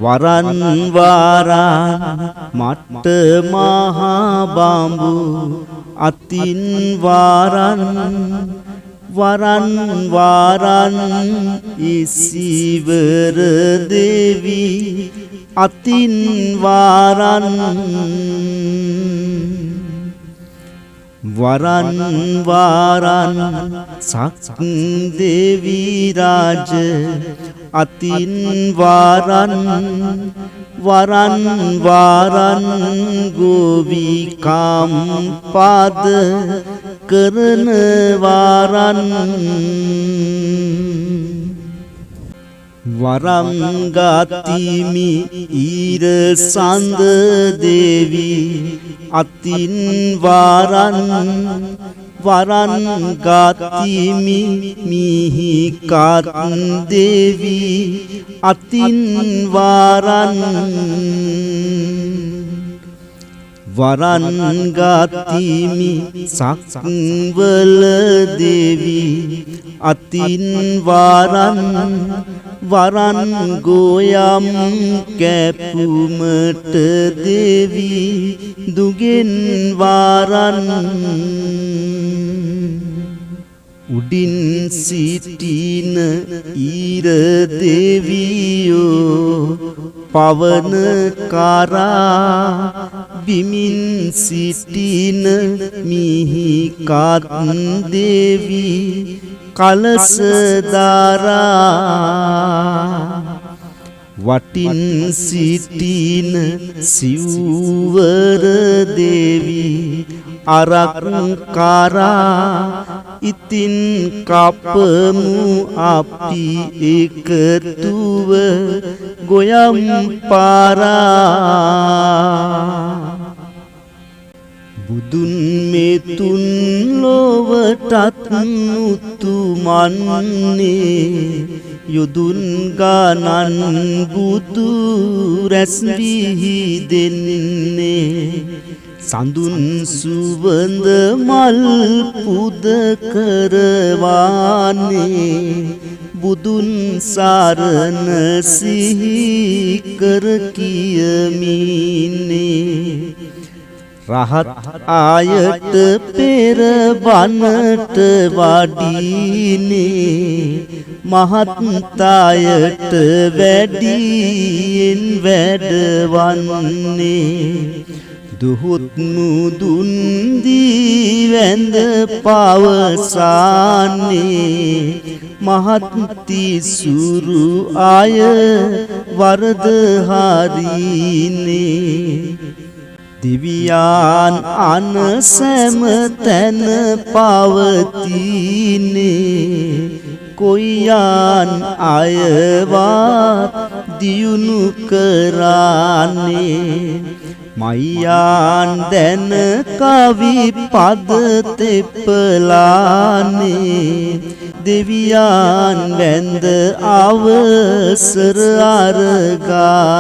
වරන් වාරන් මට්ට මහා බඹු අතින් වාරන් වරන් වාරන් ඉසිවර දේවි අතින් වාරන් වරන් වාරන් සක් දේවි රාජ අතින් වාරන් වරන් වාරන් ගෝවිකාම් පාද කරන වාරන් වරම් ගාතිමි ඊර සඳ දේවි අතින් වාරන් වරන් ගාතිමි මිහි කාත් දේවි අතින් වාරන් වරන් ගාතිමි සක්වල දේවි අතින් වාරන් වරන් ගෝයම් කැපුමට දේවි දුගෙන් වාරන් උඩින් සිටින ඊර දේවියෝ පවන කරා බිමින් සිටින මිහි කාත් දේවි කලස දාරා වටින් සිටින සිව්වර දේවි අරක් කරා ඉතින් කපමු අපි එකතුව ගොයම් පාරා බුදුන් මෙතුන් ලොවටත් උතුමන්නේ යොදුන් ගානන් බුදු රැස් විහිදෙන්නේ සඳුන් සුවඳ මල් පුද කරවානේ බුදුන් සරණ සිහි කර කියමිනේ රහත් ආයත පෙර බණට වඩිනේ මහත්තායට වැඩියෙන් වැඩවන්නේ දුහුත් මුදුන් දී වැඳ පවසන්නේ මහත්ති සුරු ආය වරද හරිනේ දිවියන් අනසම තැන පවතිනේ කොයියන් අයවත් දියුණු කරන්නේ මයන් දැන කවි පද තෙපලානේ දෙවියන් වැඳ අවසර අරගන්නේ